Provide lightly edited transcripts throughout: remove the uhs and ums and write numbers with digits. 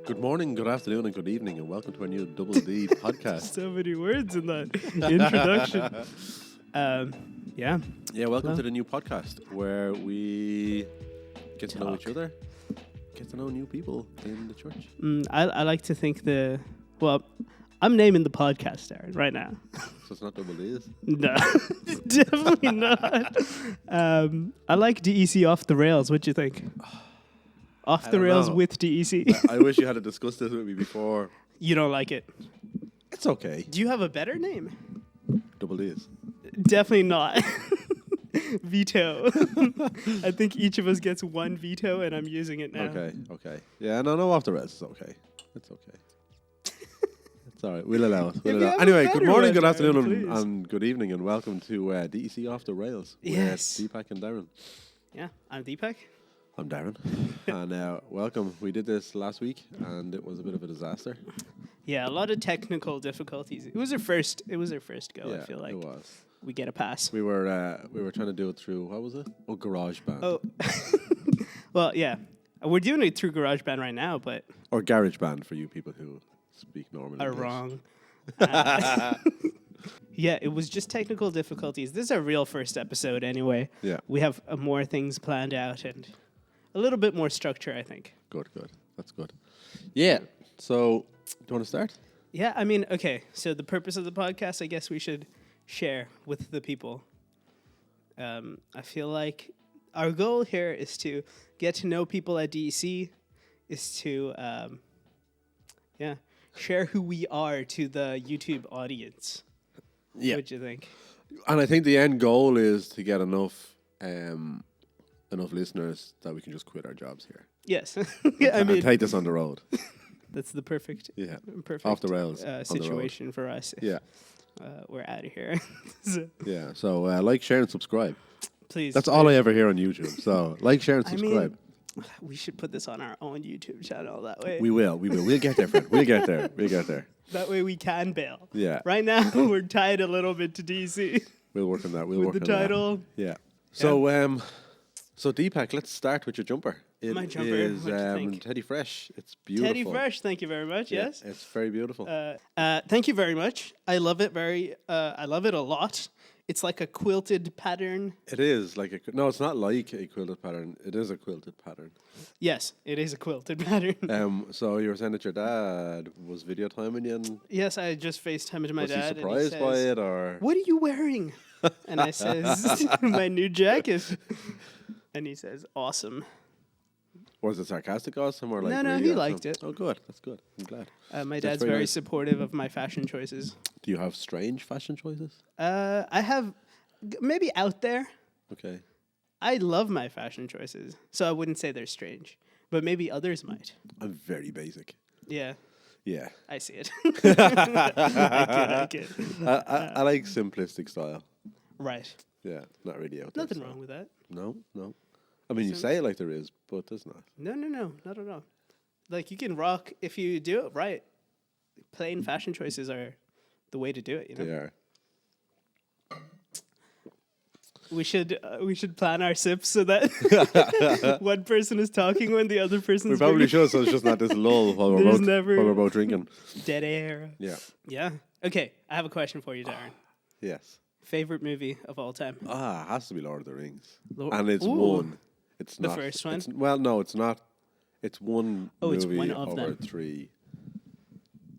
Good morning, good afternoon, and good evening, and welcome to our new Double D podcast. So many words in that introduction. Yeah. Yeah, welcome to the new podcast where we get to know each Talk. other, get to know new people in the church. I like to think I'm naming the podcast, Darren, right now. So it's not Double D's. No, definitely not. I like DEC off the rails. What do you think? Off I the don't rails know. with DEC. I wish you had discussed this with me before. You don't like it. It's okay. Do you have a better name? Double D's. Definitely not. Veto. I think each of us gets one veto, and I'm using it now. Okay. Yeah, no, off the rails. It's okay. It's all right. We'll allow it. If you have a Anyway, good better morning, one, good Darren, afternoon, please. and good evening, and welcome to DEC Off the Rails Yes. with Deepak and Darren. Yeah, I'm Deepak. I'm Darren, and welcome. We did this last week, and it was a bit of a disaster. Yeah, a lot of technical difficulties. It was our first go. Yeah, I feel like it was. we get a pass. We were trying to do it through, what was it? Oh, GarageBand. Oh, well, yeah, we're doing it through GarageBand right now, but Or GarageBand for you people who speak normal are English. wrong. Yeah, it was just technical difficulties. This is our real first episode, anyway. Yeah, We have more things planned out and a little bit more structure, I think. good. That's good. Yeah, so do you want to start? Yeah, I mean, okay. So the purpose of the podcast, I guess we should share with the people. I feel like our goal here is to get to know people at DEC, is to, share who we are to the YouTube audience. Yeah. What do you think? And I think the end goal is to get enough listeners that we can just quit our jobs here. Yes. I mean, and take this on the road. That's the perfect Off the rails. on the road. situation for us. If, Yeah. we're out of here. So, Yeah. So like, share, and subscribe. please. That's all I ever hear on YouTube. So like, share, and subscribe. We should put this on our own YouTube channel. That way, We will. We'll get there, friend. We'll get there. that way we can bail. Yeah. Right now, we're tied a little bit to DC We'll work on that. We'll with work the on title. that. Yeah. So Deepak, let's start with your jumper. It My jumper, is what'd you think? Teddy Fresh. It's beautiful. Teddy Fresh, thank you very much. Yeah, Yes. it's very beautiful. Thank you very much. I love it I love it a lot. It's like a quilted pattern. It is like no, it's not like a quilted pattern. It is a quilted pattern. Yes, it is a quilted pattern. So you were saying that your dad was video timing you, and Yes, I just FaceTimed my was he dad. surprised and he by says, it, or "What are you wearing?" And I says, "My new jacket." And he says, "Awesome." was it sarcastic awesome, or like No, really he awesome? liked it. Oh, good. That's good. I'm glad. My That's dad's very very nice. supportive of my fashion choices. Do you have strange fashion choices? I have maybe out there. Okay. I love my fashion choices, so I wouldn't say they're strange, but maybe others might. I'm very basic. Yeah, Yeah. I see it. I get. I like simplistic style. Right. Yeah, not really out there. Nothing style. wrong with that. No. I mean, you say it like there is, but there's not. No, not at all. Like, you can rock if you do it right. Plain fashion choices are the way to do it, you know? They are. We should plan our sips so that one person is talking when the other person's We probably drinking. should, so it's just not this lull while There's while we're both drinking. Dead air. Yeah. Yeah. Okay, I have a question for you, Darren. Yes. Favorite movie of all time? It has to be Lord of the Rings. And It's one. It's The not. first one? Well, no, it's not. It's one movie it's one of over them. 3.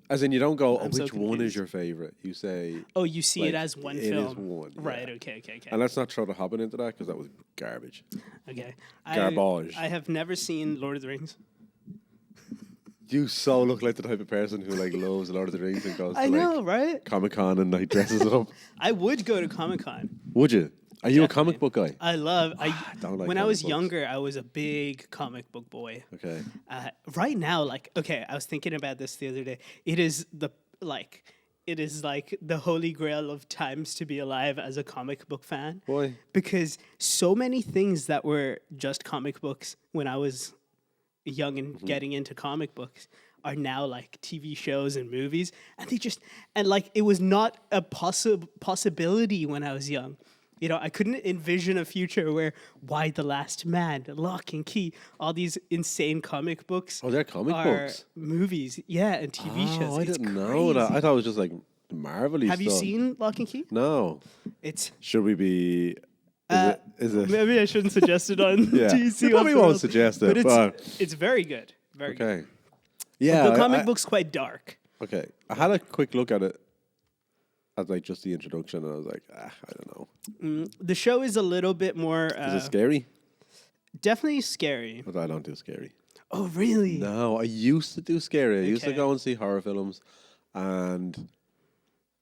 As in, you don't go, I'm so which one is confused. your favorite? You say, Oh, you see like, it as one it film. is one, Right, yeah. okay. and let's not throw The Hobbit into that because that was garbage. Okay. Garbage. I have never seen Lord of the Rings. You so look like the type of person who like loves Lord of the Rings and goes I to know, like right? Comic-Con and like dresses up. I would go to Comic-Con. Would you? Are you a Definitely. comic book guy? I don't like when I comic was books. younger, I was a big comic book boy. Okay. Right now, I was thinking about this the other day. It is like the holy grail of times to be alive as a comic book fan. Why? Because so many things that were just comic books when I was young and getting into comic books are now like TV shows and movies, and it was not a possibility when I was young. You know, I couldn't envision a future where Why the Last Man, Lock and Key, all these insane comic books. Oh, they're comic are books. movies, yeah, and TV shows. Oh, I It's didn't know that. crazy. I thought it was just like Marvel-y Have you stuff. seen Lock and Key? No. It's Should we be? Is it? maybe I shouldn't suggest it on Yeah. DC. You probably won't suggest it, but it's very good. Very good. Okay. Yeah. The comic book's quite dark. Okay. I had a quick look at it as like just the introduction, and I was like, I don't know. The show is a little bit more Is it scary? definitely scary. But I don't do scary. Oh, really? No, I used to do scary. I used to Okay. go and see horror films, and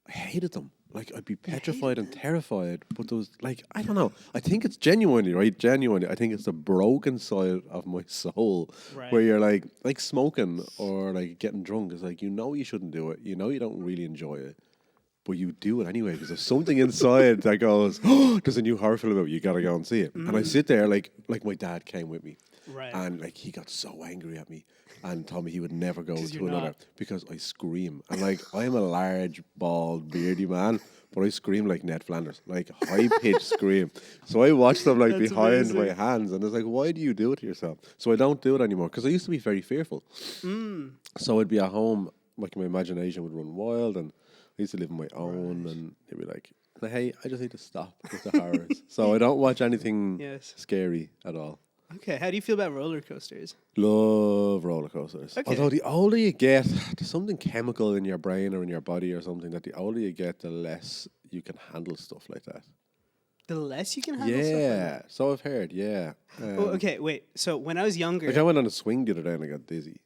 I hated them. Like, I'd be petrified and terrified, but there was, like, I don't know. I think it's genuinely, right? Genuinely, I think it's the broken side of my soul Right. where you're like smoking or like getting drunk. It's like, you know you shouldn't do it. You know you don't really enjoy it, but you do it anyway because there's something inside that goes, oh, there's a new horror film out. You got to go and see it. And I sit there like my dad came with me. Right. And like he got so angry at me and told me he would never go 'Cause to you're another not. because I scream. And like I'm a large, bald, beardy man, but I scream like Ned Flanders, like high pitched scream. So I watch them like That's behind my amazing. hands, and it's like, why do you do it to yourself? So I don't do it anymore because I used to be very fearful. So I'd be at home, like my imagination would run wild, and I used to live on my own, and it'd be like, hey, I just need to stop with the horrors. So I don't watch anything Yes. scary at all. Okay. How do you feel about roller coasters? Love roller coasters. Okay. Although the older you get, there's something chemical in your brain or in your body or something that the older you get, the less you can handle stuff like that. The less you can handle stuff like Yeah, that. so I've heard. Yeah. Oh, okay. Wait. So when I was younger, Like I went on a swing the other day and I got dizzy.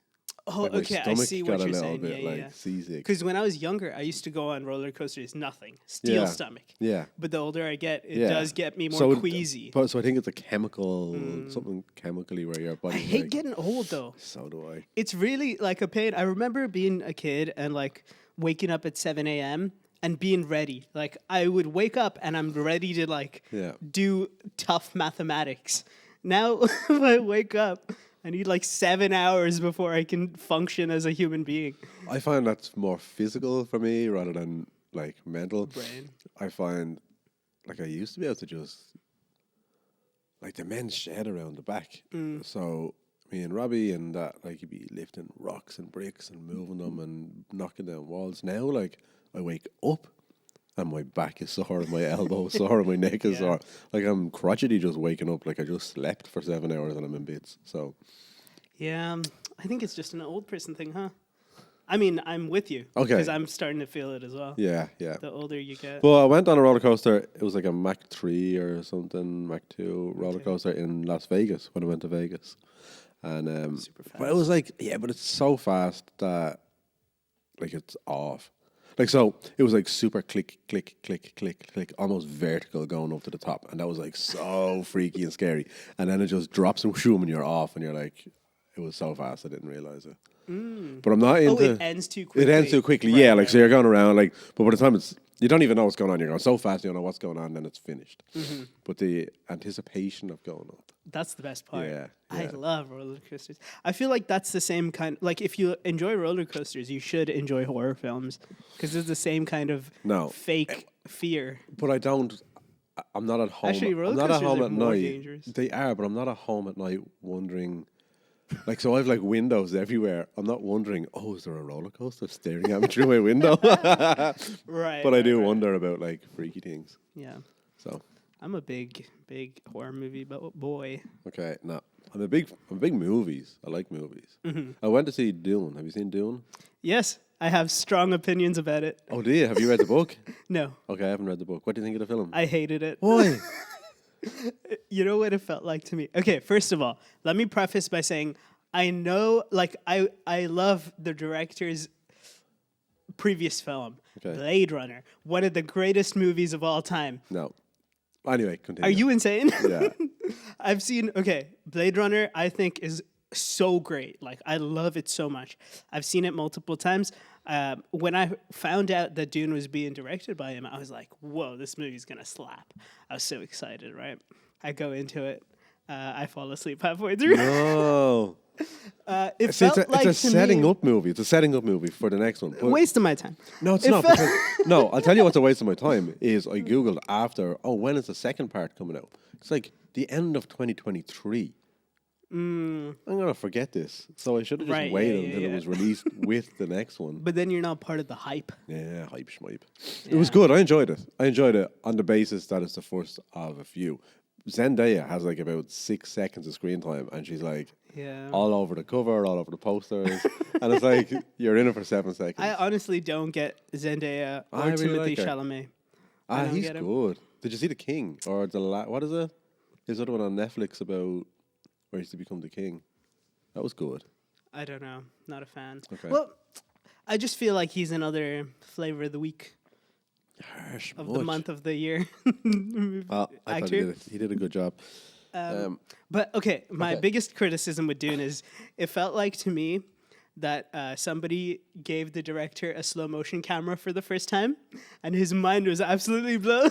oh, Like my okay, I stomach see got what a you're little saying. bit Yeah, like yeah. seasick. Because when I was younger, I used to go on roller coasters, nothing, steel Yeah. stomach. Yeah. But the older I get, it Yeah. does get me more So queasy. So I think it's a chemical, something chemically where your body. I hate getting old though. So do I. It's really like a pain. I remember being a kid and like waking up at 7 a.m. and being ready. Like I would wake up and I'm ready to like Yeah. do tough mathematics. Now if I wake up, I need like 7 hours before I can function as a human being. I find that's more physical for me rather than like mental. Brain. I find like I used to be able to just like the men's shed around the back. So me and Robbie and that like you'd be lifting rocks and bricks and moving them and knocking down walls. Now like I wake up and my back is sore and my elbow is sore and my neck is Yeah. sore. Like I'm crotchety just waking up like I just slept for 7 hours and I'm in bits. So Yeah, I think it's just an old person thing, huh? I mean, I'm with you. Okay. Because I'm starting to feel it as well. yeah, yeah. The older you get. Well, I went on a roller coaster. It was like a Mach 3 or something, Mach 2 roller Okay. coaster in Las Vegas when I went to Vegas. And Super but it was like, yeah, but it's so fast that like it's off. Like so, it was like super click, click, click, click, click, almost vertical going up to the top, and that was like so freaky and scary. And then it just drops and shoom, and you're off, and you're like, it was so fast I didn't realize it. But I'm not Oh, into. it ends too quickly. It ends too quickly, Right, yeah. Like right, so, you're going around like, but by the time you don't even know what's going on. You're going so fast, you don't know what's going on, then it's finished. But the anticipation of going up, That's the best part. Yeah, I yeah. love roller coasters. I feel like that's the same kind. Like if you enjoy roller coasters, you should enjoy horror films because it's the same kind of No. fake fear. but I don't. I'm not at home. Actually, roller I'm not at coasters home are at more night. dangerous. They are, but I'm not at home at night wondering. Like so, I've like windows everywhere. I'm not wondering. Oh, is there a roller coaster staring at me through my window? Right. But I do right. wonder about like freaky things. Yeah, So I'm a big horror movie boy. okay, no, I'm a big movies. I like movies. Mm-hmm. I went to see Dune. Have you seen Dune? Yes, I have strong opinions about it. Oh, do you? Have you read the book? No, Okay, I haven't read the book. What do you think of the film? I hated it. Why? You know what it felt like to me? Okay, first of all, let me preface by saying I know, like, I love the director's previous film, Okay. Blade Runner, one of the greatest movies of all time. No. Anyway, continue. Are you insane? Yeah. I've seen, okay, Blade Runner, I think, is so great. Like, I love it so much. I've seen it multiple times. When I found out that Dune was being directed by him, I was like, whoa, this movie's going to slap. I was so excited, right? I go into it. I fall asleep halfway through. No. It See, felt like it's a to setting me, up movie. It's a setting up movie for the next one. But waste of my time. no, it's It not. felt- Because, no, I'll tell you what's a waste of my time is I googled after. Oh, when is the second part coming out? It's like the end of 2023. I'm gonna forget this, so I should have just Right, yeah, waited yeah, until yeah. it was released with the next one. But then you're not part of the hype. Yeah, hype schmipe. It was good. I enjoyed it. I enjoyed it on the basis that it's the first of a few. Zendaya has like about 6 seconds of screen time, and she's like Yeah. all over the cover, all over the posters, and it's like you're in it for 7 seconds. I honestly don't get Zendaya or I really Timothy like her. Chalamet. I don't He's get him. good. Did you see The King or what is it? His other one on Netflix about where he's to become the king. That was good. I don't know. Not a fan. Okay. Well, I just feel like he's another flavor of the week, Harsh. of the month, of the year. Well, I thought actor. he did a good job. But okay, my Okay. biggest criticism with Dune is it felt like to me that somebody gave the director a slow motion camera for the first time, and his mind was absolutely blown,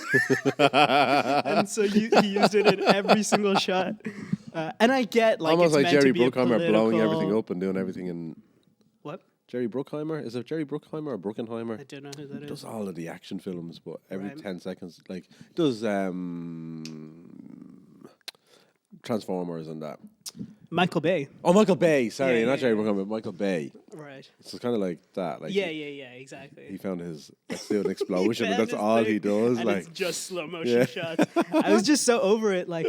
and so he used it in every single shot. And I get like Almost it's like meant Jerry to be a Bruckheimer blowing everything political- up and doing everything in What? Jerry Bruckheimer. Is it Jerry Bruckheimer or Bruckheimer? I don't know who that is. Does all of the action films, but every Right. 10 seconds, like does Transformers and that. Michael Bay. Oh, Michael Bay. Sorry, Yeah, not yeah, Jerry yeah. Bruckheimer, Michael Bay. Right. So it's kind of like that. Like Yeah, he, exactly. he found his let's do an explosion, and found that's his all thing, he does. And Like it's just slow motion Yeah. shots. I was just so over it. Like,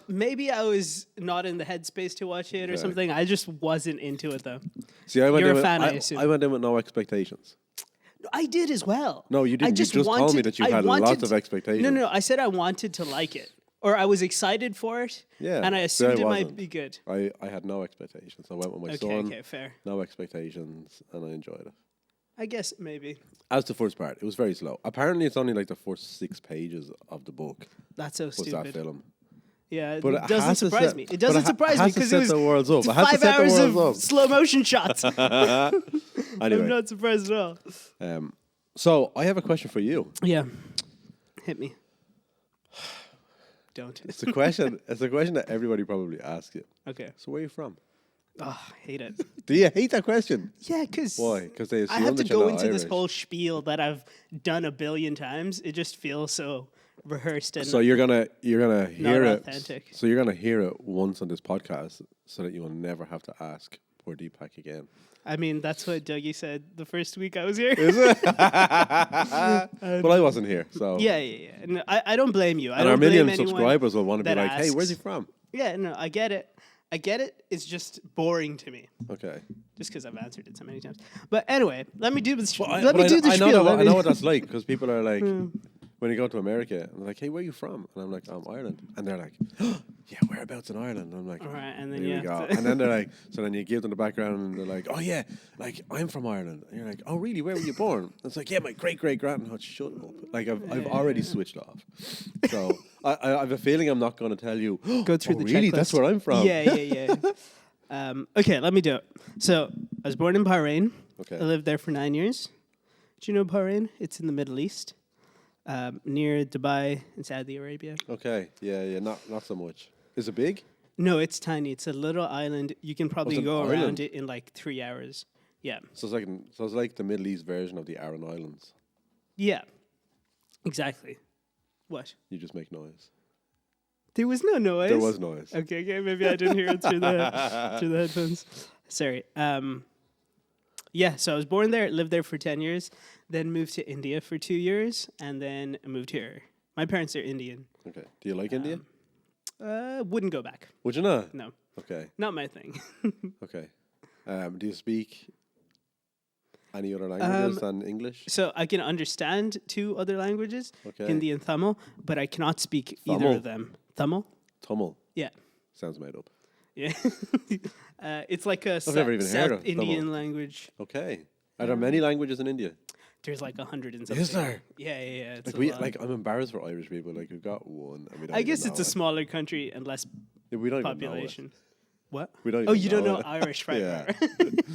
maybe I was not in the headspace to watch it or Okay. something. I just wasn't into it though. see, I went You're in a with, fan, I assume. I went in with no expectations. I did as well. No, you didn't. I just you just told me wanted- that you I had wanted lots of to- expectations. No, I said I wanted to like it, or I was excited for it. Yeah, And I see, I assumed it might wasn't. be good. I had no expectations. I went with my son. Okay, fair. No expectations, and I enjoyed it. I guess maybe As the first part, it was very slow. Apparently, it's only like the first 6 pages of the book. that's so Was that stupid. film? Yeah, But it doesn't has to surprise set- me. It but doesn't it surprise me has to because set it was the worlds up. it's It has to 5 set the hours of worlds up. slow motion shots. Anyway, I'm not surprised at all. so I have a question for you. Yeah, hit me. Don't. It's a question. It's a question that everybody probably asks you. Okay. So where are you from? Oh, hate it. Do you hate that question? Yeah, because Why? Because they assume I have to that you're go not into this Irish. whole spiel that I've done a billion times. It just feels so rehearsed and So you're gonna hear it. authentic. So you're gonna hear it once on this podcast, so that you will never have to ask poor Deepak again. I mean, that's what Dougie said the first week I was here. Is it? But I wasn't here, so Yeah. No, I don't blame you. I And don't our blame million anyone subscribers will want to be that like, "Hey, where's he asks. from?" Yeah, no, I get it. It's just boring to me, Okay. just because I've answered it so many times. But anyway, let me do this. Well, let me do the I know spiel. that, Let I me- know what that's like because people are like, when you go to America, and they're like, "Hey, where are you from?" And I'm like, "I'm Ireland," and they're like, "Yeah, whereabouts in Ireland?" And I'm like, All right, and then "There you we go." have to- And then they're like, so then you give them the background, and they're like, "Oh yeah, like I'm from Ireland." And you're like, "Oh really? Where were you born?" And it's like, "Yeah, my great grand." Oh, shut up! Like I've already switched off. So I have a feeling I'm not going to tell you. Go through "Oh, the really? checklist. That's where I'm from. Yeah. Okay, let me do it. So I was born in Bahrain. Okay. I lived there for 9 years. Do you know Bahrain? It's in the Middle East, near Dubai and Saudi Arabia. Okay. Yeah. Not so much. Is it big? No, it's tiny. It's a little island. You can probably an go around island? it in like 3 hours. Yeah. So it's like the Middle East version of the Aran Islands. Yeah. Exactly. What? You just make noise. There was no noise. There was noise. Okay. Maybe I didn't hear it through the headphones. Sorry. Yeah. So I was born there, lived there for 10 years, then moved to India for 2 years, and then moved here. My parents are Indian. Okay. Do you like India? Wouldn't go back. Would you not? No, Okay. not my thing. Okay. Do you speak any other languages than English? So I can understand 2 other languages, Okay. Hindi and Tamil, but I cannot speak either Tamil? of them. Tamil? Tamil. Yeah. Sounds made up. Yeah. It's like a never even heard South of Indian Tamil. language. Okay. Are there many languages in India? There's like 100 and something. Is there? Yeah. It's Like a lot. I'm embarrassed for Irish people. Like we've got one. And we don't I even guess it's know a smaller country and less it. We don't population. What? We don't Oh, even you don't know know it. Irish, right? Yeah. right.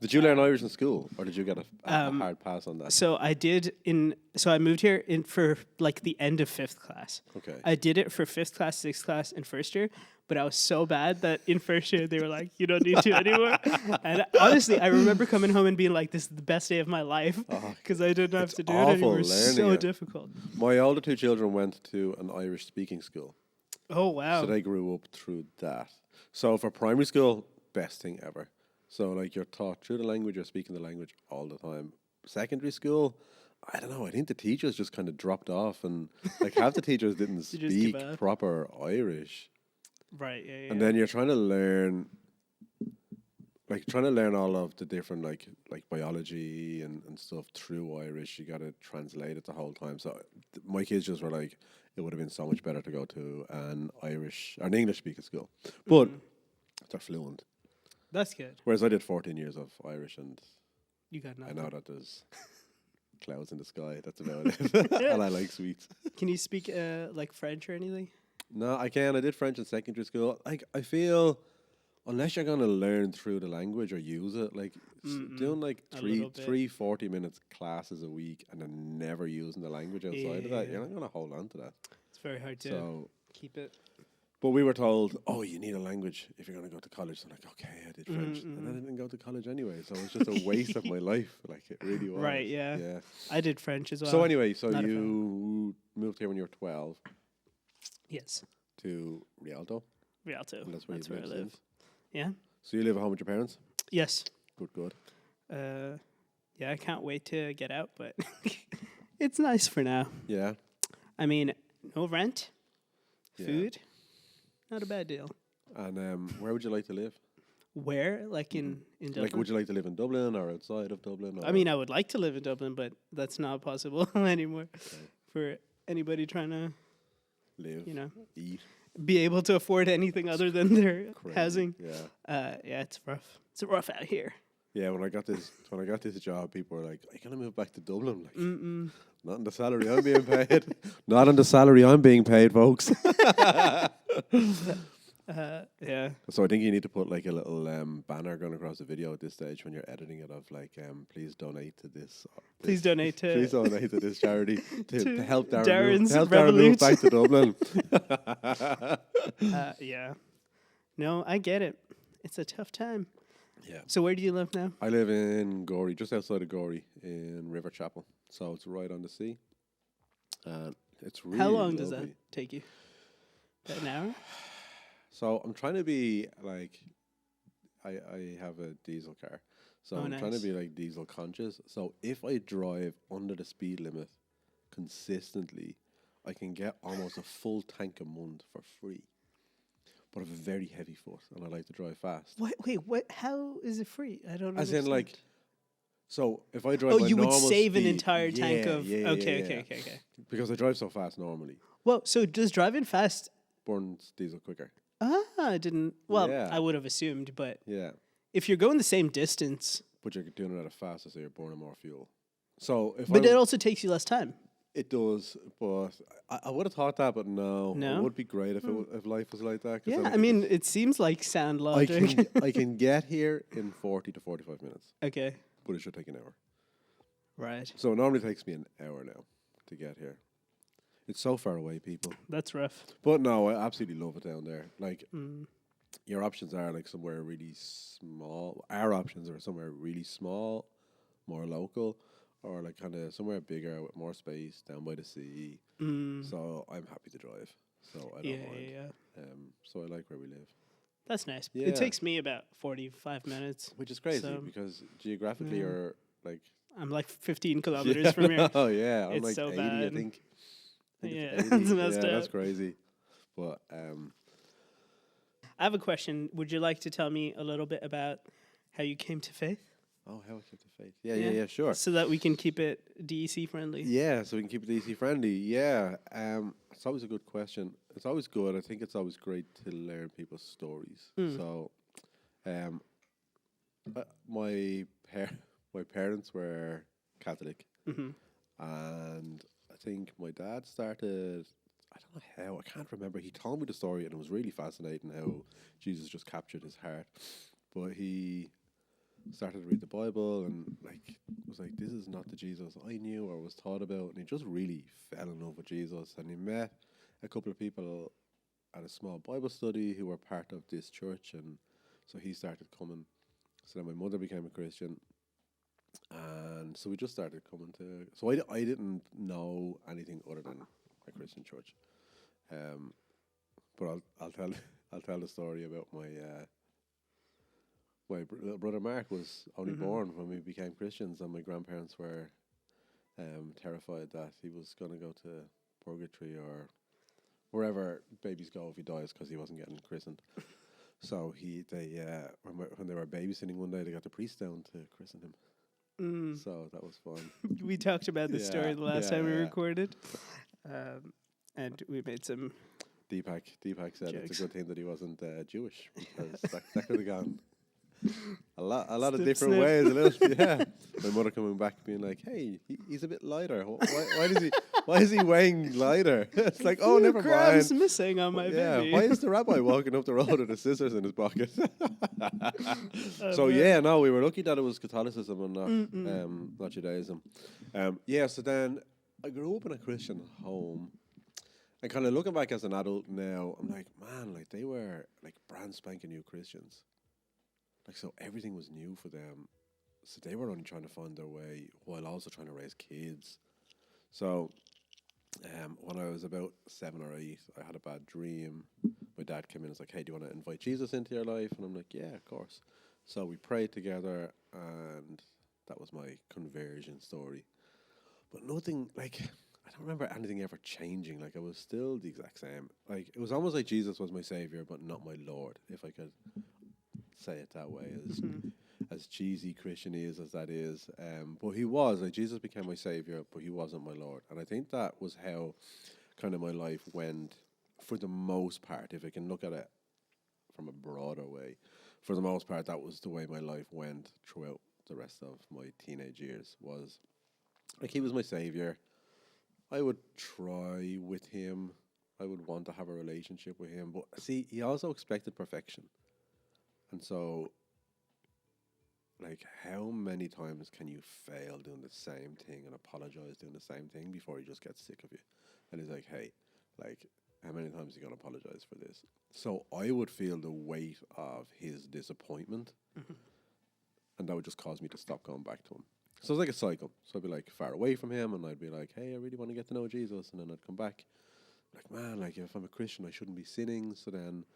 Did you learn Irish in school, or did you get a hard pass on that? So I did so I moved here in for like the end of 5th class. Okay. I did it for 5th class, 6th class, and first year, but I was so bad that in first year they were like, "You don't need to anymore." And honestly, I remember coming home and being like, "This is the best day of my life," because I didn't have to do it awful anymore. It's learning so it. difficult. My older two children went to an Irish speaking school, Oh wow! so they grew up through that. So for primary school, best thing ever. So like you're taught through the language, you're speaking the language all the time. Secondary school, I don't know. I think the teachers just kind of dropped off, and like half the teachers didn't They just give speak up. proper Irish. Right. Yeah. And then you're trying to learn, all of the different like biology and stuff through Irish. You got to translate it the whole time. So my kids just were like, it would have been so much better to go to an Irish or an English speaking school, but they're fluent. That's good. Whereas I did 14 years of Irish, and You got I nothing. know that there's clouds in the sky. That's about it. And I like sweets. Can you speak like French or anything? No, I can. I did French in secondary school. Like, I feel unless you're going to learn through the language or use it, like doing like A little bit. three 40 minutes classes a week and then never using the language outside of that, Yeah. you're not going to hold on to that. It's very hard to So, keep it. but we were told, oh, you need a language if you're going to go to college. So I'm like, okay, I did French. And I didn't go to college anyway. So it was just a waste of my life. Like, it really was. Right, yeah. Yeah. I did French as well. So anyway, so Not a you moved here when you were 12 Yes. to Rialto. Rialto. And that's where That's you've where I lived live. since. Yeah. So you live at home with your parents? Yes. Good. Yeah, I can't wait to get out, but it's nice for now. Yeah. I mean, no rent, Yeah. food, not a bad deal. And where would you like to live? Where? Like in Dublin? Like, would you like to live in Dublin or outside of Dublin? Or I mean, I would like to live in Dublin, but that's not possible anymore for anybody trying to, live, you know, eat. be able to afford anything other than their Crazy. housing. Yeah. Yeah, it's rough. It's rough out here. Yeah, when I got this job, people were like, "Are you gonna move back to Dublin?" Like, not on the salary I'm being paid. Not on the salary I'm being paid, folks. Yeah. So I think you need to put like a little banner going across the video at this stage when you're editing it of like, please donate to this. Please donate to. Please donate to this charity to help Darren Darren's Darren move Revolut. back to Dublin. Yeah. No, I get it. It's a tough time. Yeah. So where do you live now? I live in Gorey, just outside of Gorey, in River Chapel. So it's right on the sea. And it's really How long does lovely. that take you? About an hour? So I'm trying to be like, I have a diesel car. So Oh, I'm trying to nice. be like diesel conscious. So if I drive under the speed limit consistently, I can get almost a full tank a month for free. But I have a very heavy foot and I like to drive fast. Wait, what? How is it free? I don't As understand. in like, so if I drive Oh, my you would normal save an speed- entire tank Yeah, of. yeah, Okay, yeah, okay, yeah. okay, okay. Because I drive so fast normally. Well, so does driving fast? Burns diesel quicker. I didn't. Well, Yeah. I would have assumed, but Yeah. if you're going the same distance, But you're doing it at a faster, so you're burning more fuel. So if but I, it also takes you less time. it does, but I would have thought that, but no. No? It would be great if if life was like that. 'cause then Yeah, I I could mean, just- it seems like sound I logic. can I can get here in 40 to 45 minutes, Okay, but it should take an hour. right. So it normally takes me an hour now to get here. It's so far away, people. That's rough. But no, I absolutely love it down there. Like, Mm. your options are like somewhere really small. Our options are somewhere really small, more local, or like kind of somewhere bigger with more space down by the sea. So I'm happy to drive. So I don't Yeah, mind. yeah. So I like where we live, That's nice. Yeah. It takes me about 45 minutes. which is crazy So, because geographically yeah. you're like I'm like 15 kilometers from here. Oh yeah, I'm It's like so 80, bad. I think. I think Yeah, it's that's 80. messed yeah, that's up. crazy. But I have a question. Would you like to tell me a little bit about how you came to faith? oh, how I kept the faith. Yeah, sure. So that we can keep it DEC friendly. Yeah, so we can keep it DC friendly. Yeah, it's always a good question. It's always good. I think it's always great to learn people's stories. So, my parents were Catholic, and I think my dad started. I don't know how, I can't remember. He told me the story and it was really fascinating how Jesus just captured his heart. But he started to read the Bible and like was like, this is not the Jesus I knew or was taught about. And he just really fell in love with Jesus. And he met a couple of people at a small Bible study who were part of this church. And so he started coming. So then my mother became a Christian. And so we just started coming to. So I didn't know anything other than a Christian church. But I'll tell I'll tell the story about my little brother Mark was only born when we became Christians, and my grandparents were terrified that he was going to go to purgatory or wherever babies go if he dies because he wasn't getting christened. So when they were babysitting one day, they got the priest down to christen him. So that was fun. We talked about this story the last time we recorded, and we made some. Deepak said jokes. it's a good thing that he wasn't Jewish because that could have gone a lot of different snip. ways. A little, yeah. My mother coming back being like, "Hey, he's a bit lighter. Why is he weighing lighter?" It's like, oh, never grams mind. missing on my baby. Why is the rabbi walking up the road with the scissors in his pocket? So we were lucky that it was Catholicism and not Judaism. So then I grew up in a Christian home. And kind of looking back as an adult now, I'm like, man, like they were like brand spanking new Christians. Like, so everything was new for them. So they were only trying to find their way while also trying to raise kids. So when I was about 7 or 8, I had a bad dream. My dad came in and was like, hey, do you want to invite Jesus into your life? And I'm like, yeah, of course. So we prayed together and that was my conversion story. But nothing, like, I don't remember anything ever changing. Like, I was still the exact same. Like, it was almost like Jesus was my savior, but not my Lord, if I could say it that way, as cheesy Christian as that is. But he was, like, Jesus became my savior, but he wasn't my Lord. And I think that was how kind of my life went for the most part, if I can look at it from a broader way. For the most part, that was the way my life went throughout the rest of my teenage years. Was like, he was my savior. I would try with him. I would want to have a relationship with him. But see, he also expected perfection. And so, like, how many times can you fail doing the same thing and apologize doing the same thing before he just gets sick of you? And he's like, hey, like, how many times are you going to apologize for this? So I would feel the weight of his disappointment. And that would just cause me to stop going back to him. So it's like a cycle. So I'd be like far away from him and I'd be like, hey, I really want to get to know Jesus. And then I'd come back like, man, like if I'm a Christian, I shouldn't be sinning. So then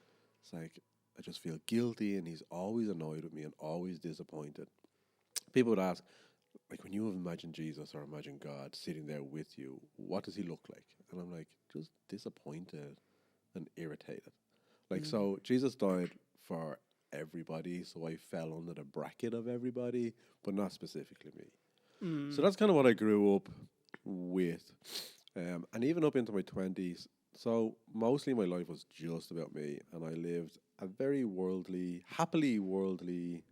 it's like, I just feel guilty and he's always annoyed with me and always disappointed. People would ask, like, when you imagine Jesus or imagine God sitting there with you, what does he look like? And I'm like, just disappointed and irritated. Like, so Jesus died for everybody, so I fell under the bracket of everybody, but not specifically me. So that's kind of what I grew up with. And even up into my 20s, so mostly my life was just about me, and I lived a very worldly, happily worldly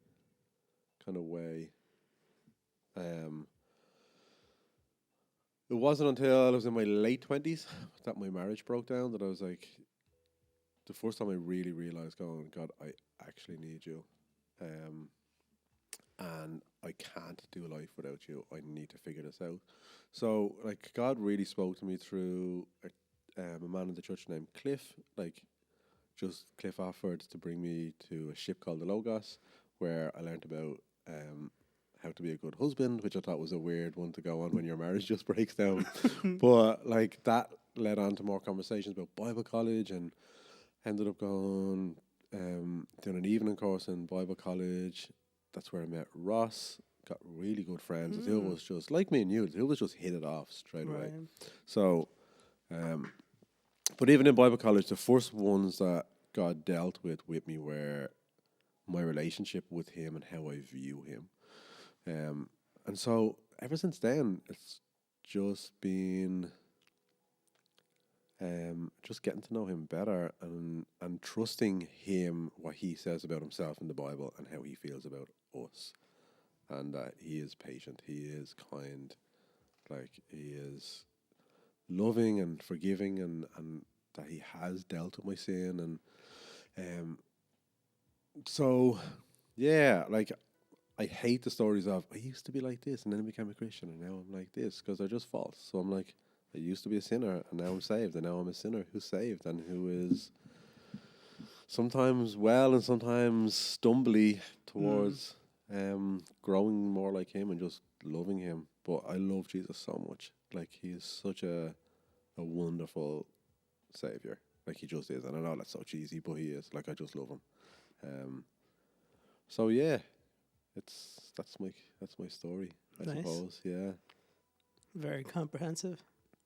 kind of way. It wasn't until I was in my late 20s that my marriage broke down that I was like, the first time I really realized, going, God, I actually need you. And I can't do life without you. I need to figure this out. So, like, God really spoke to me through a man in the church named Cliff. Like, just Cliff offered to bring me to a ship called the Logos, where I learned about how to be a good husband, which I thought was a weird one to go on when your marriage just breaks down. But, like, that led on to more conversations about Bible college, and ended up going doing an evening course in Bible college. That's where I met Ross. Got really good friends. The two was just like me and you. The two was just hit it off straight away. So, but even in Bible college, the first ones that God dealt with me were my relationship with him and how I view him. And so ever since then, it's just been just getting to know him better and trusting him, what he says about himself in the Bible and how he feels about us. And that he is patient, he is kind, like he is loving and forgiving and that He has dealt with my sin, and so yeah, like I hate the stories of I used to be like this and then I became a Christian and now I'm like this because they're just false. So I'm like, I used to be a sinner and now I'm saved, and now I'm a sinner who's saved and who is sometimes well and sometimes stumbly towards growing more like Him and just loving Him. But I love Jesus so much. Like, He is such a wonderful Savior. Like, He just is. And I know that's so cheesy, but He is. Like, I just love Him. So yeah, that's my story, I Nice. suppose. Yeah. Very comprehensive.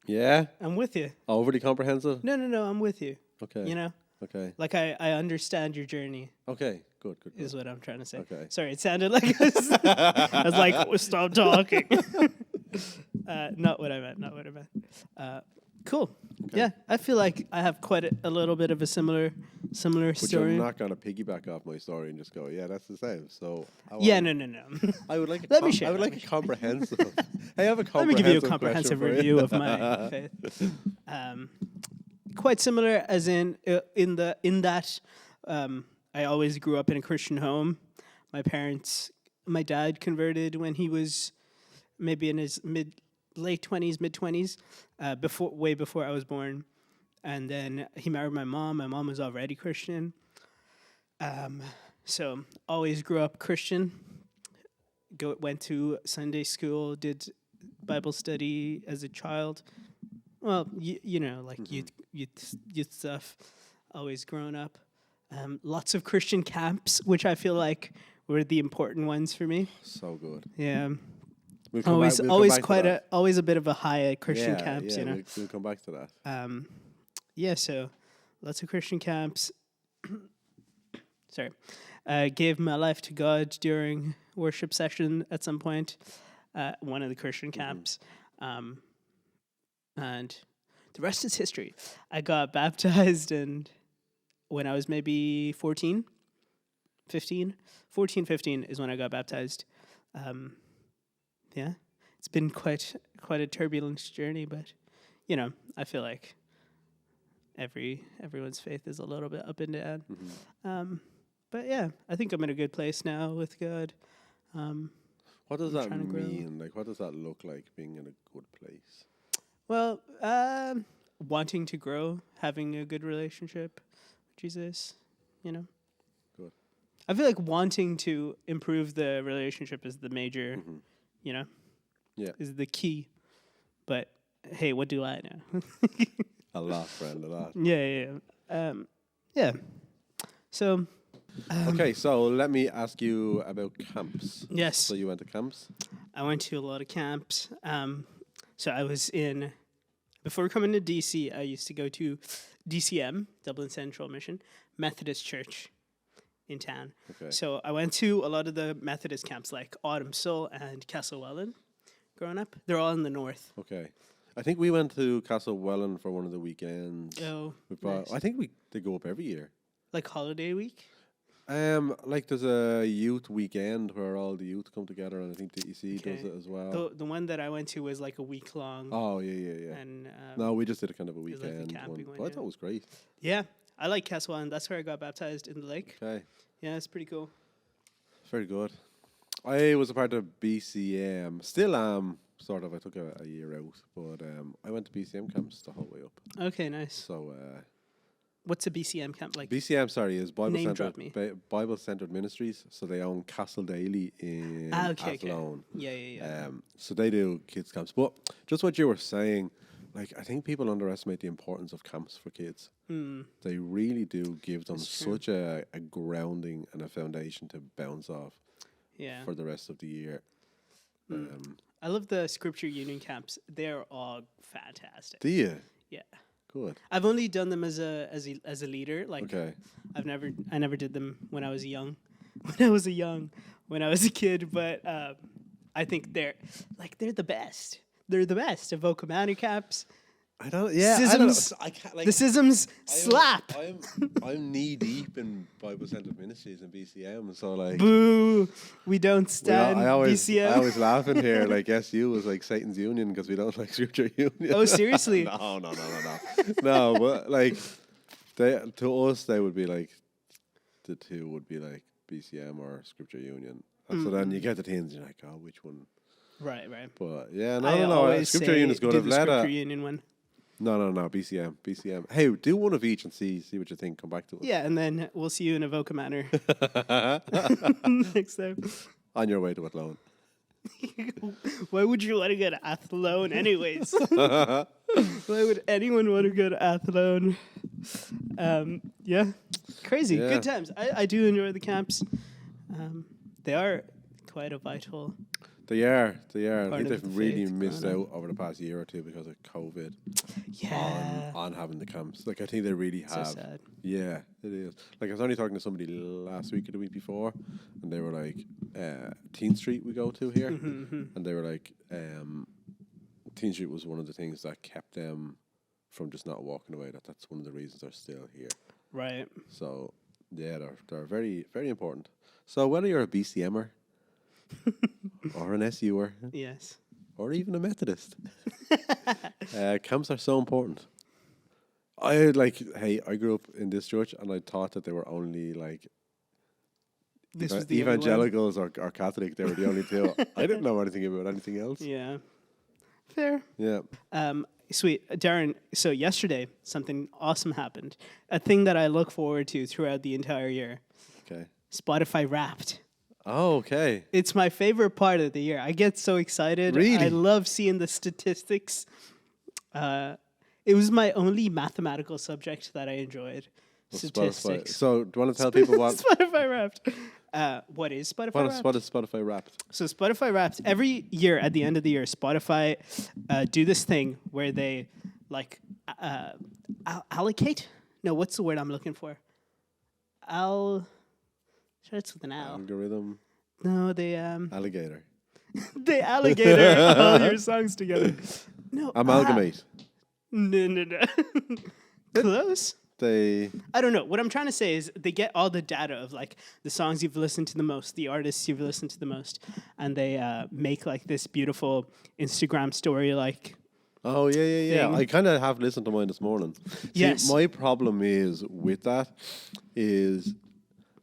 Yeah. I'm with you. Overly comprehensive. No, I'm with you. Okay. You know, Okay. like I understand your journey. Okay. Good. Is what I'm trying to say. Okay. Sorry, it sounded like I was like, oh, stop talking. Not what I meant. Cool. Okay. Yeah, I feel like I have quite a little bit of a similar But story. you're not gonna piggyback off my story and just go, yeah, that's the same. So Yeah, no. I would like. Let me share, I would let like me a comprehensive. I have a Let me give you a comprehensive comprehensive question for review you. of my faith. Quite similar, as in that I always grew up in a Christian home. My dad converted when he was maybe in his mid 20s, way before I was born, and then he married my mom. My mom was already Christian, so always grew up Christian. Went to Sunday school, did Bible study as a child. Well, you know, like youth stuff. Always grown up. Lots of Christian camps, which I feel like were the important ones for me. So good. Yeah. We'll come Always back to that. always a bit of a high at Christian Yeah, camps, yeah, you know. We'll come back to that. Yeah, so lots of Christian camps. Sorry. Gave my life to God during worship session at some point, one of the Christian camps. And the rest is history. I got baptized when I was maybe 15 is when I got baptized. Yeah, it's been quite a turbulent journey, but you know, I feel like everyone's faith is a little bit up and down. But yeah, I think I'm in a good place now with God. What does I'm that trying to grow. mean? Like, what does that look like, being in a good place? Well, wanting to grow, having a good relationship with Jesus, you know. Good. I feel like wanting to improve the relationship is the major, you know, is the key. But hey, what do I know? A lot, friend, a lot. Yeah. So. Okay, so let me ask you about camps. Yes. So you went to camps? I went to a lot of camps. So I was before coming to DC, I used to go to DCM, Dublin Central Mission, Methodist Church in town. Okay. So I went to a lot of the Methodist camps like Autumn Soul and Castlewellan growing up. They're all in the north. Okay. I think we went to Castlewellan for one of the weekends. Oh, nice. I think they go up every year. Like holiday week? Like there's a youth weekend where all the youth come together, and I think DEC Okay. does it as well. The one that I went to was like a week long. Oh, yeah. And No, we just did a kind of a was like the weekend camping one. one, But I yeah. thought it was great. Yeah, I like Castlewellan. That's where I got baptized in the lake. Okay. Yeah, it's pretty cool. Very good. I was a part of BCM. Still am, sort of. I took a year out. But I went to BCM camps the whole way up. Okay, nice. So What's a BCM camp like? BCM, is Name drop me. Bible Centered Ministries. So they own Castle Daly in Okay. Athlone. Yeah. So they do kids camps. But just what you were saying, like, I think people underestimate the importance of camps for kids. They really do give them such a grounding and a foundation to bounce off for the rest of the year. I love the Scripture Union camps. They're all fantastic. Do you? Yeah. Good. I've only done them as a leader. Like, Okay. I never did them when I was young. When I was a kid, but I think they're the best. They're the best. Evoca Manor camps. I don't. Yeah, I don't Schisms. know. I can't. The schisms slap. I'm knee deep in Bible Centered Ministries and BCM. So like, Boo. We don't stand I always BCM. laugh in here like SU was like Satan's union because we don't like Scripture Union. Oh, seriously? No. No, but like to us they would be like the two would be like BCM or Scripture Union. And so then you get the teens and you're like, oh, which one? Right. But yeah, no. Always Scripture say Union is good. do I've the led Scripture a Union one. no. BCM. Hey, do one of each and see what you think. Come back to us. Yeah, and then we'll see you in Avoca Manor next time. On your way to Athlone. Why would you want to go to Athlone anyways? Why would anyone want to go to Athlone? Yeah, crazy. Yeah. Good times. I do enjoy the camps. They are quite a vital. They are. I Part think of they've the really faith missed going out over the past year or two because of COVID Yeah. on having the camps. Like I think they really So have. sad. Yeah, it is. Like I was only talking to somebody last week or the week before, and they were like, Teen Street we go to here, and they were like, Teen Street was one of the things that kept them from just not walking away. That's one of the reasons they're still here. Right. So yeah, they're very, very important. So whether you're a BCMer or an SUer Yes. or even a Methodist, camps are so important. I grew up in this church and I thought that they were only like This was the only one. evangelicals or Catholic. They were the only two. I didn't know anything about anything else. Yeah. Fair. Yeah. Sweet. Darren, so yesterday something awesome happened. A thing that I look forward to throughout the entire year. Okay. Spotify Wrapped. Oh, okay. It's my favorite part of the year. I get so excited. Really? I love seeing the statistics. It was my only mathematical subject that I enjoyed. Statistics. Spotify. So, do you want to tell people what? Spotify Wrapped. What is Spotify Wrapped? What is Spotify Wrapped? So Spotify Wrapped, every year at the end of the year, Spotify do this thing where they like allocate. No, what's the word I'm looking for? Starts with an L. Algorithm. No, they Alligator. they alligator all your songs together. No, Amalgamate. No. Close. They. I don't know. What I'm trying to say is they get all the data of like the songs you've listened to the most, the artists you've listened to the most, and they make like this beautiful Instagram story like. Oh yeah. Thing. I kind of have listened to mine this morning. Yes. See, my problem is with that is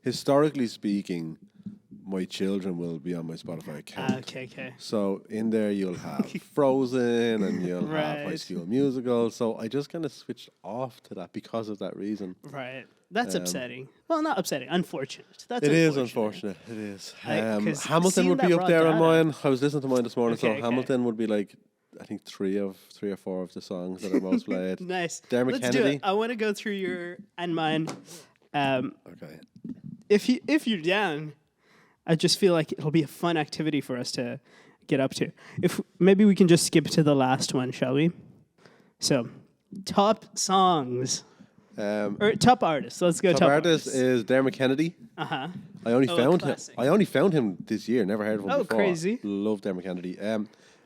historically speaking, my children will be on my Spotify account. Okay. So in there you'll have Frozen and you'll have High Right. School Musical. So I just kind of switched off to that because of that reason. Right. That's upsetting. Well, not upsetting. Unfortunate. That's It is unfortunate. It is. 'Cause Hamilton seeing would that be up raw there on data- mine. I was listening to mine this morning, Okay. so Hamilton would be like I think three or four of the songs that are most played. Nice. Dermot Let's do Kennedy. it. I want to go through your and mine. Okay. If you're down, I just feel like it'll be a fun activity for us to get up to. If maybe we can just skip to the last one, shall we? So, top songs or top artists. Let's go. Top artist is Dermot Kennedy. I I only found him. classic. I only found him this year. Never heard of him Oh, before. crazy. Love Dermot Kennedy.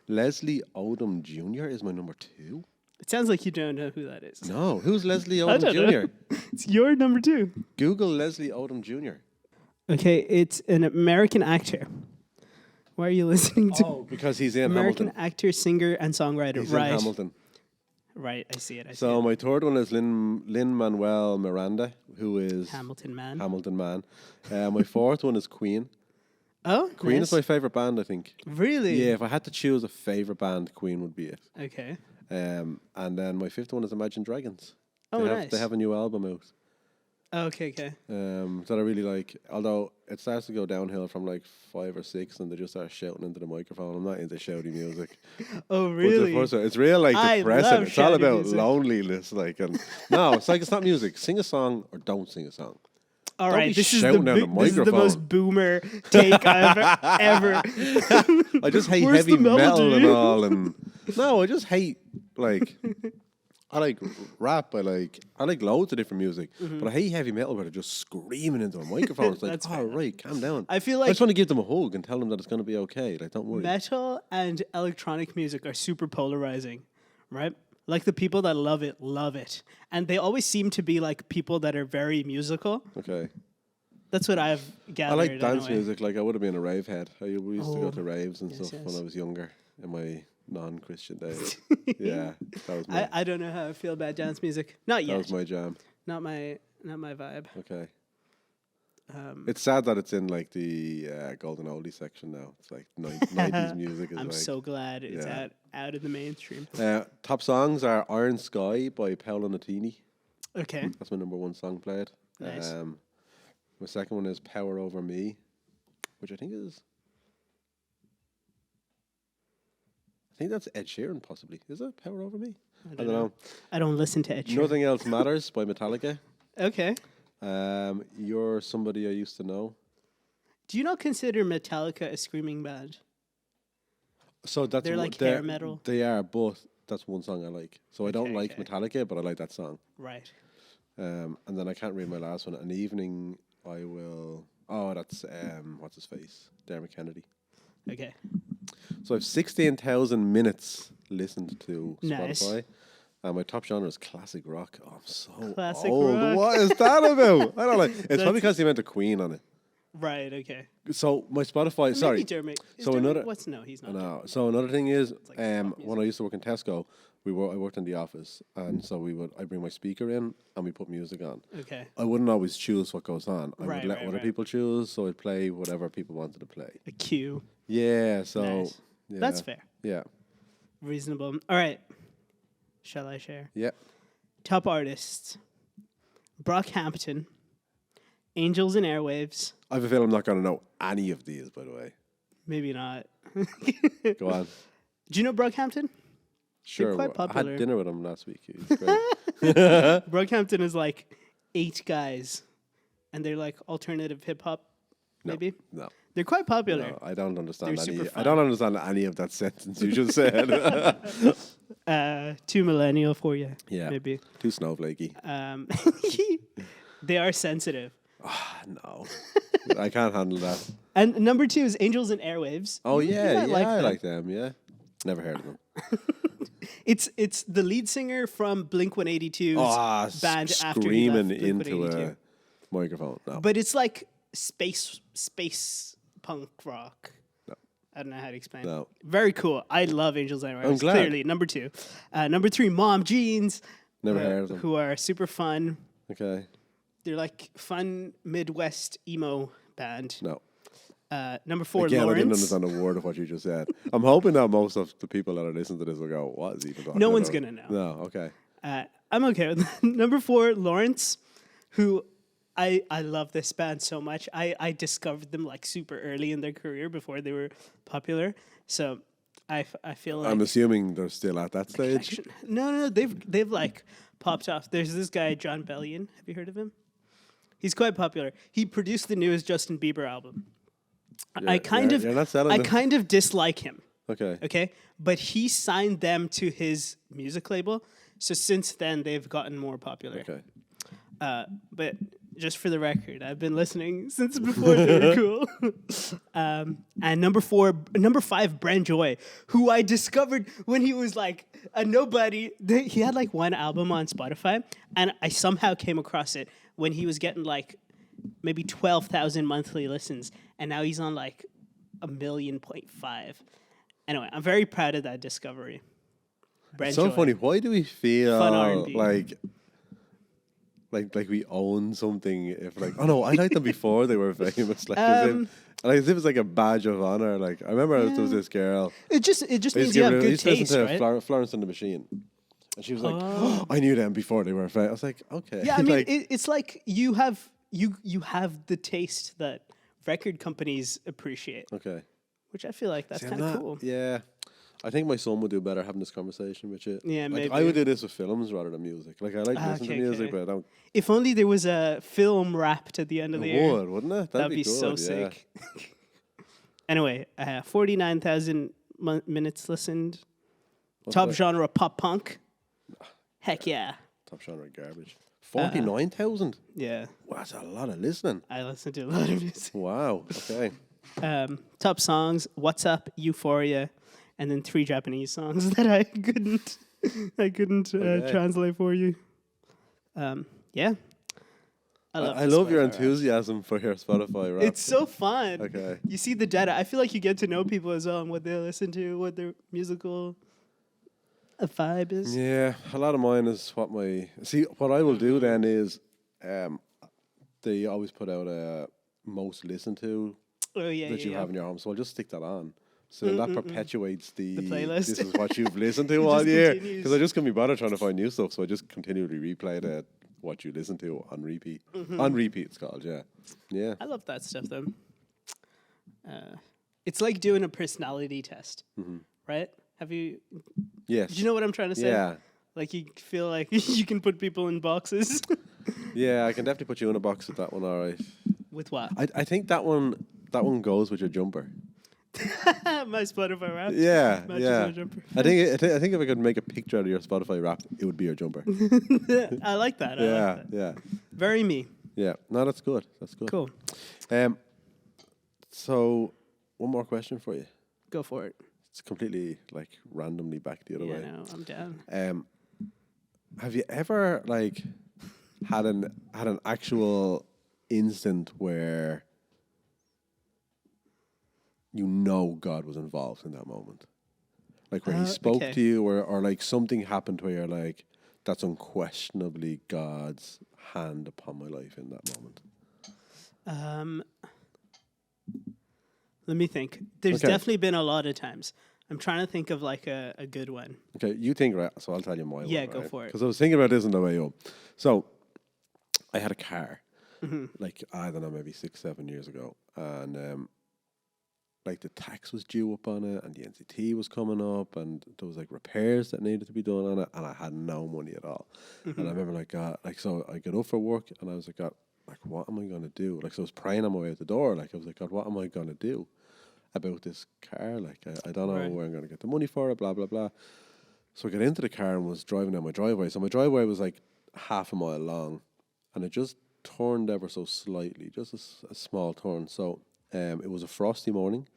Leslie Odom Jr. is my number 2. It sounds like you don't know who that is. No, who's Leslie I Odom don't know. Jr.? It's your number 2. Google Leslie Odom Jr. Okay, it's an American actor. Why are you listening to Because he's in American Hamilton. actor, singer, and songwriter? He's Right. in Hamilton. Right, I see it. So my third one is Lin-Manuel Miranda, who is Hamilton Man. Hamilton Man. My fourth one is Queen. Oh, Queen nice. is my favorite band, I think. Really? Yeah, if I had to choose a favorite band, Queen would be it. Okay. And then my fifth one is Imagine Dragons. Oh, they nice. They have a new album out Okay. that I really like. Although it starts to go downhill from like 5 or 6, and they just start shouting into the microphone. I'm not into shouty music. Oh, But really? it's real like I depressing. love It's all shouty about music. loneliness. Like, and no, it's like it's not music. Sing a song or don't sing a song. All Don't right, be this is shouting down the this is the microphone. most boomer take I've ever. I just hate Where's heavy the metal melody? and all, and no, I just hate like I like rap. I like loads of different music, but I hate heavy metal where they're just screaming into a microphone. It's like, That's all fair right, calm down. I feel I like just want to give them a hug and tell them that it's going to be okay. Like, don't worry. metal and electronic music are super polarizing, right? Like the people that love it. And they always seem to be like people that are very musical. Okay. That's what I've gathered. I like dance anyway. music. Like I would have been a rave head. We used to go to raves and yes, stuff yes. when I was younger in my non-Christian days. Yeah, that was I don't know how I feel about dance music. Not yet. that was my jam. Not my vibe. Okay. It's sad that it's in like the golden oldie section now. It's like 90s music. Is I'm like, so glad it's out of the mainstream. top songs are Iron Sky by Paolo Nutini. Okay. That's my number one song played. Nice. My second one is Power Over Me, which I think that's Ed Sheeran possibly. Is it Power Over Me? I don't know. I don't listen to Ed Sheeran. Nothing Else Matters by Metallica. Okay. You're Somebody I Used to Know. Do you not consider Metallica a screaming band? So that's They're like hair metal. They are, but that's one song I like. So I don't Okay, like okay. Metallica, but I like that song. Right. And then I can't read my last one. An Evening I Will. Oh, that's what's his face? Darren Kennedy. Okay. So I have 16,000 minutes listened to Nice. Spotify. And my top genre is classic rock. Oh, I'm so Classic old. rock. What is that about? I don't like. It's probably because they went to Queen on it. Right. Okay. So my Spotify. Sorry. Maybe Dermot. So Dermot, another- What's no? He's not. No. So another thing is, like pop when I used to work in Tesco, I worked in the office, and so I bring my speaker in and we put music on. Okay. I wouldn't always choose what goes on. I Right, would let right, other right. people choose, so I'd play whatever people wanted to play. A cue. Yeah. So Nice. yeah, That's fair. Yeah. Reasonable. All right. Shall I share? Yeah. Top artists: Brockhampton, Angels and Airwaves. I have a feeling I'm not going to know any of these, by the way. Maybe not. Go on. Do you know Brockhampton? Sure. quite I popular. had dinner with him last week. He was great. Brockhampton is like 8 guys, and they're like alternative hip hop. Maybe No. they're quite popular. No, I don't understand They're any. super I don't understand any of that sentence you just said. Too millennial for you. Yeah. Maybe. Too snowflakey. They are sensitive. No, I can't handle that. And number 2 is Angels and Airwaves. Oh You yeah, might I them. like them. Yeah, never heard of them. It's the lead singer from Blink 182's band after he screaming left into Blink-182. a microphone. No, But it's like space punk rock. No. I don't know how to explain. No. Very cool. I love Angels and Airwaves. I'm glad. Clearly, number 2. Number 3, Mom Jeans. never heard of them. Who are super fun. Okay, They're like fun Midwest emo band. no. Number 4, Again, I didn't Lawrence. understand a word of what you just said. I'm hoping that most of the people that are listening to this will go, "What is he even talking No one's about?" gonna know. No, okay. I'm okay with that. Number 4, Lawrence, who I love this band so much. I discovered them like super early in their career before they were popular. So I feel like I'm assuming they're still at that stage. connection. No, they've like popped off. There's this guy John Bellion. Have you heard of him? He's quite popular. He produced the newest Justin Bieber album. I you're not selling them. kind of dislike him. Okay. Okay, but he signed them to his music label. So since then, they've gotten more popular. Okay. But just for the record, I've been listening since before they were cool. And number 5, Brent Joy, who I discovered when he was like a nobody. He had like one album on Spotify, and I somehow came across it when he was getting like maybe 12,000 monthly listens, and now he's on like 1.5 million. Anyway, I'm very proud of that discovery. Brent So Joy. funny. Why do we feel Fun R&B. like we own something? If like, oh no, I liked them before they were famous. Like, as if it's like a badge of honor. Like I remember there was this girl. It just I means used you to have good listen taste, to right? Florence and the Machine, and she was like, oh, I knew them before they were famous. I was like, okay. Yeah, I mean, like, it's like you have the taste that record companies appreciate, okay. which I feel like that's See, I'm kind of not- cool. Yeah. I think my son would do better having this conversation with you. Yeah, like, maybe. I would do this with films rather than music. Like I like listening okay, to music, okay. but I don't. If only there was a film wrapped at the end of the year. Wouldn't it? That'd be good, so yeah. sick. Anyway, 49,000 minutes listened. Top that? genre pop punk. Heck yeah. Top genre garbage. 49,000. Yeah, Wow, that's a lot of listening. I listen to a lot of music. Wow. Okay. Top songs: What's Up, Euphoria, and then 3 Japanese songs that I couldn't I couldn't Okay. translate for you. Yeah. I the love your Spotify Wrapped. enthusiasm for your Spotify rap. It's so fun. Okay. You see the data. I feel like you get to know people as well and what they listen to, what their musical vibe is. Yeah, a lot of mine is what what I will do then is they always put out a most listened to Oh yeah, that yeah, you yeah. have in your home. So I'll just stick that on. So then that perpetuates the playlist. This is what you've listened to It all just year. continues. Because I just couldn't be bothered trying to find new stuff. So I just continually replay what you listen to on repeat. On repeat, it's called, yeah. Yeah. I love that stuff though. It's like doing a personality test, right? Have you? Yes. Do you know what I'm trying to say? Yeah. Like you feel like you can put people in boxes. Yeah, I can definitely put you in a box with that one, all right. With what? I think that one goes with your jumper. My Spotify rap. Yeah, Matches yeah. my jumper. I think if I could make a picture out of your Spotify rap, it would be your jumper. I like that. I Yeah, like that. yeah, Very me. yeah. No, that's good. That's good. Cool. So one more question for you. Go for it. It's completely like randomly back the other Yeah, way. no, I'm down. Have you ever like had an actual instant where you know God was involved in that moment? Like where he spoke okay. to you or like something happened where you're like, that's unquestionably God's hand upon my life in that moment. Let me think. There's Okay. definitely been a lot of times. I'm trying to think of like a good one. Okay, you think, right, so I'll tell you my one. Yeah, go for it. Because I was thinking about this on the way up. So I had a car, Mm-hmm. like, I don't know, maybe 6-7 years ago. And like the tax was due up on it and the NCT was coming up and there was like repairs that needed to be done on it and I had no money at all. Mm-hmm. And I remember like, so I got up for work and I was like, God, like, what am I going to do? Like, so I was praying on my way out the door. Like, I was like, God, what am I going to do about this car? Like, I don't know Right. where I'm going to get the money for it, blah, blah, blah. So I got into the car and was driving down my driveway. So my driveway was like half a mile long and it just turned ever so slightly, just a small turn. So it was a frosty morning.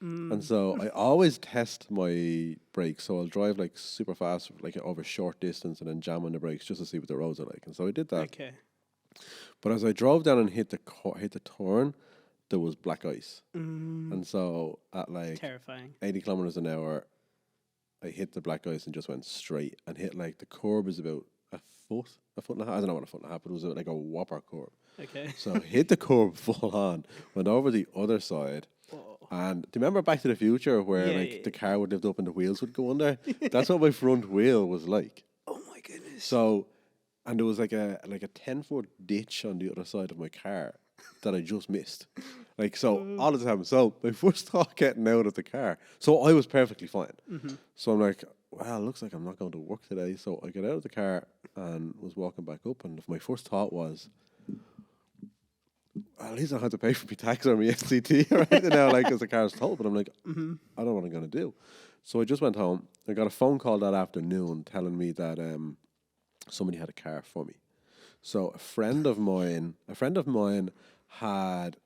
And so I always test my brakes. So I'll drive like super fast, like over short distance and then jam on the brakes just to see what the roads are like. And so I did that. Okay. But as I drove down and hit the turn, there was black ice. And so at like Terrifying. 80 kilometers an hour, I hit the black ice and just went straight and hit like the curb is about a foot and a half. I don't know what a foot and a half, but it was like a whopper curb. Okay. So hit the curb full on, went over the other side. Whoa. And do you remember Back to the Future where Yeah, like yeah, the car would lift up and the wheels would go under? That's what my front wheel was like. Oh my goodness. So, and there was like a 10-foot ditch on the other side of my car that I just missed. Like, so all of this happened. So my first thought getting out of the car, so I was perfectly fine. So I'm like, well, it looks like I'm not going to work today. So I got out of the car and was walking back up. And my first thought was, well, at least I don't have to pay for my tax or my NCT or anything now, like, because the car's told. But I'm like, I don't know what I'm going to do. So I just went home. I got a phone call that afternoon telling me that somebody had a car for me. So a friend of mine had,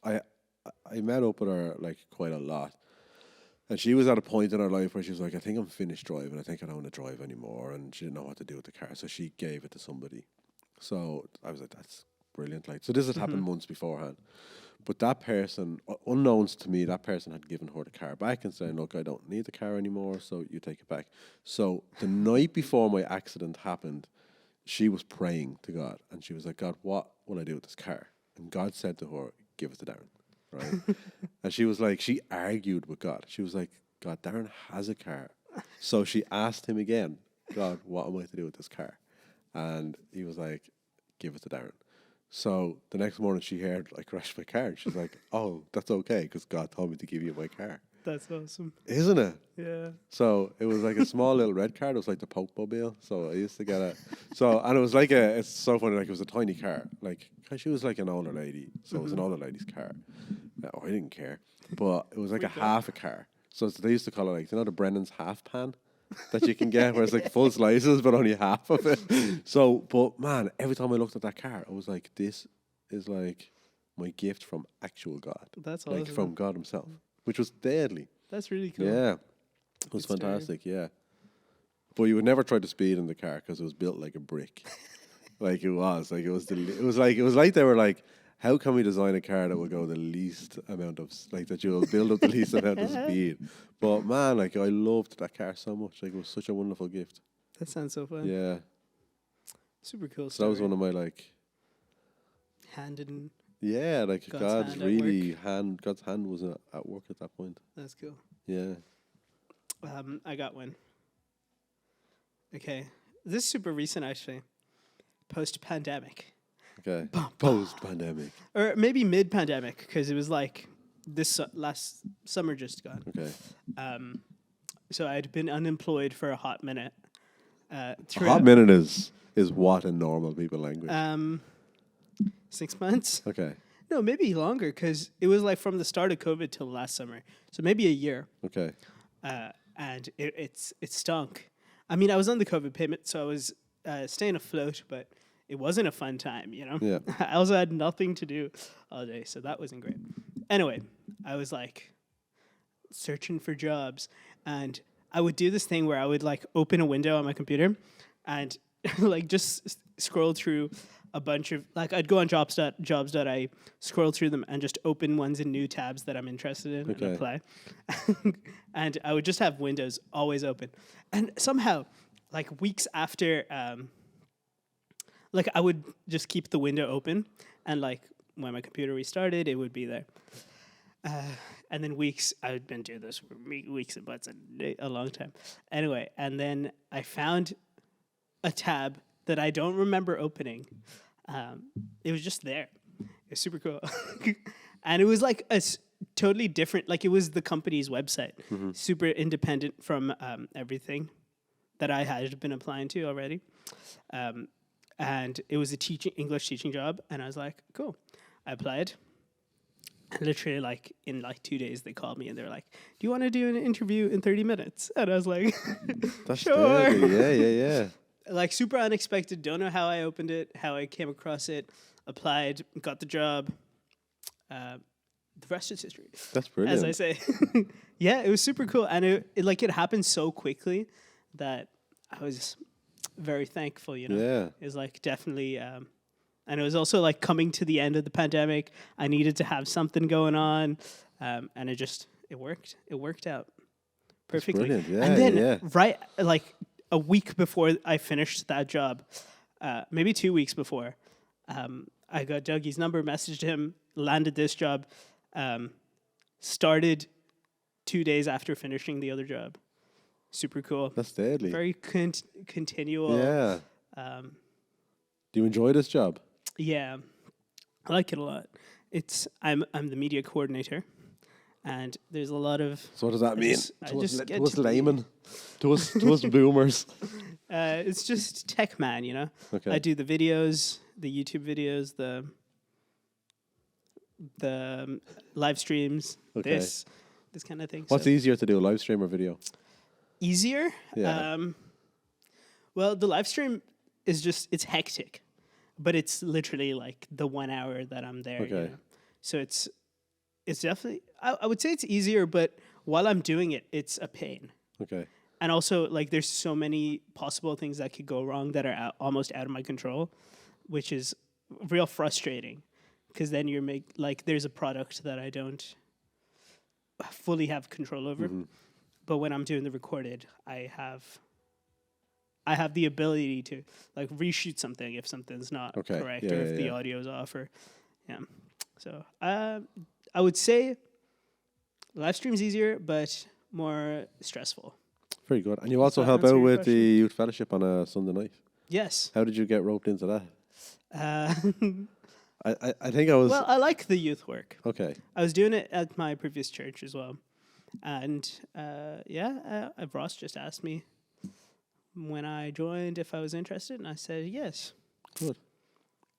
I met up with her like quite a lot. And she was at a point in her life where she was like, I think I'm finished driving. I think I don't want to drive anymore. And she didn't know what to do with the car. So she gave it to somebody. So I was like, that's brilliant. Like, so this had happened months beforehand. But that person, unknowns to me, that person had given her the car back and saying, look, I don't need the car anymore, so you take it back. So the night before my accident happened, she was praying to God. And she was like, God, what will I do with this car? And God said to her, give it to Darren. Right? And she was like, she argued with God. She was like, God, Darren has a car. So she asked him again, God, what am I to do with this car? And he was like, give it to Darren. So the next morning she heard I crashed my car and she's like, oh, that's okay because God told me to give you my car. That's awesome. Isn't it? Yeah. So it was like a small little red car. It was like the Poke Mobile. So I used to get it. So, and it was like it's so funny, like it was a tiny car. Like, 'cause she was like an older lady. So it was an older lady's car. No, I didn't care. But it was like half a car. So they used to call it like, you know, the Brennan's half pan that you can get where it's like full slices but only half of it. So, but man, every time I looked at that car, I was like, this is like my gift from actual God. That's awesome. Like from God himself, which was deadly. That's really cool. Yeah. It was Good story. fantastic, yeah. But you would never try to speed in the car because it was built like a brick. Like it was like they were like, how can we design a car that will go the least amount of that you'll build up the least amount of speed? But man, like I loved that car so much. Like it was such a wonderful gift. That sounds so fun. Yeah. Super cool. So that was one of my like handed in. Yeah, like God's hand God's hand was at work at that point. That's cool. Yeah. I got one. Okay, this is super recent actually. Post-pandemic. Okay. Post-pandemic. Or maybe mid-pandemic, because it was like this last summer just gone. Okay. So I'd been unemployed for a hot minute. A hot minute is what in normal people language? 6 months. Okay. No, maybe longer, because it was like from the start of COVID till last summer. So maybe a year. Okay. And it stunk. I mean, I was on the COVID payment, so I was staying afloat, but it wasn't a fun time, you know? Yeah. I also had nothing to do all day, so that wasn't great. Anyway, I was like searching for jobs, and I would do this thing where I would like open a window on my computer and like just scroll through a bunch of, like I'd go on jobs.I, scroll through them and just open ones in new tabs that I'm interested in and apply. And I would just have windows always open. And somehow, like weeks after, like I would just keep the window open, and like when my computer restarted, it would be there. And then I'd been doing this for weeks and months, a long time. Anyway, and then I found a tab that I don't remember opening. It was just there. It was super cool. And it was like totally different. Like it was the company's website, super independent from everything that I had been applying to already. And it was a English teaching job. And I was like, cool. I applied. And literally, like, in, 2 days, they called me, and they were like, do you want to do an interview in 30 minutes? And I was like, that's sure. Yeah. Like, super unexpected. Don't know how I opened it, how I came across it, applied, got the job. The rest is history. That's brilliant. As I say. Yeah, it was super cool. And it happened so quickly that I was very thankful, you know? Yeah. It was, like, definitely... and it was also like coming to the end of the pandemic. I needed to have something going on, and it worked. It worked out perfectly. That's brilliant. Yeah, and then right like a week before I finished that job, maybe 2 weeks before, I got Dougie's number, messaged him, landed this job, started 2 days after finishing the other job. Super cool. That's deadly. Very continual. Yeah. Do you enjoy this job? Yeah, I like it a lot. I'm the media coordinator, and there's a lot of. So what does that mean? To us laymen, to us boomers. It's just tech man, you know. Okay. I do the videos, the YouTube videos, the live streams, this kind of thing. What's easier to do, live stream or video? Easier? Yeah. Well, the live stream is it's hectic, but it's literally like the 1 hour that I'm there. Okay. You know? So it's definitely, I would say it's easier, but while I'm doing it, it's a pain. Okay. And also, like, there's so many possible things that could go wrong that are almost out of my control, which is real frustrating, because then there's a product that I don't fully have control over. Mm-hmm. But when I'm doing the recorded, I have the ability to like reshoot something if something's not correct, or if the audio's off, or So I would say live stream's easier, but more stressful. Very good. And you also help out with the youth fellowship on a Sunday night. Yes. How did you get roped into that? I think I was. Well, I like the youth work. Okay. I was doing it at my previous church as well, and Ross just asked me when I joined if I was interested, and I said yes. Good.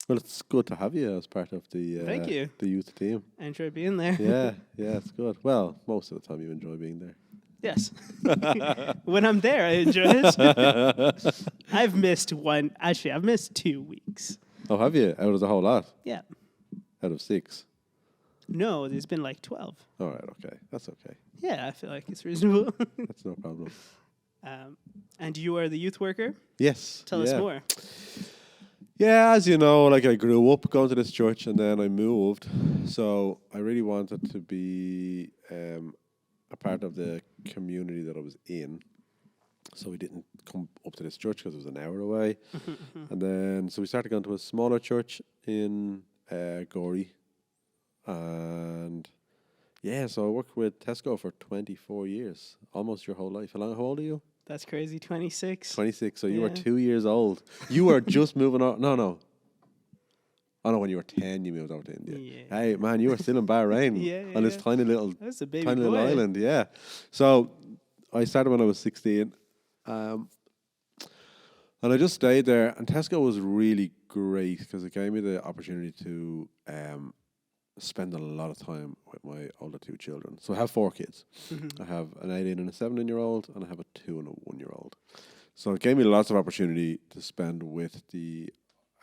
Well, it's good to have you as part of the Thank you. The youth team. I enjoy being there. Yeah, it's good. Well, most of the time you enjoy being there. Yes. When I'm there, I enjoy it. I've missed 2 weeks. Oh, have you? Out of the whole lot? Yeah. Out of 6? No, there's been like 12. All right, okay. That's okay. Yeah, I feel like it's reasonable. That's no problem. And you are the youth worker. Yes. Tell us more. Yeah, as you know, like I grew up going to this church and then I moved. So I really wanted to be a part of the community that I was in. So we didn't come up to this church because it was an hour away. And then, so we started going to a smaller church in Gorey. And yeah, so I worked with Tesco for 24 years, almost your whole life. How old are you? That's crazy. 26. 26. So you were 2 years old. You were just moving on. No. Oh no, when you were 10, you moved over to India. Yeah. Hey man, you were still in Bahrain on this tiny little island. Yeah. So I started when I was 16. And I just stayed there. And Tesco was really great because it gave me the opportunity to spend a lot of time with my older two children. So I have 4 kids. I have an 18 and a 17-year-old, and I have a 2 and a 1-year-old. So it gave me lots of opportunity to spend with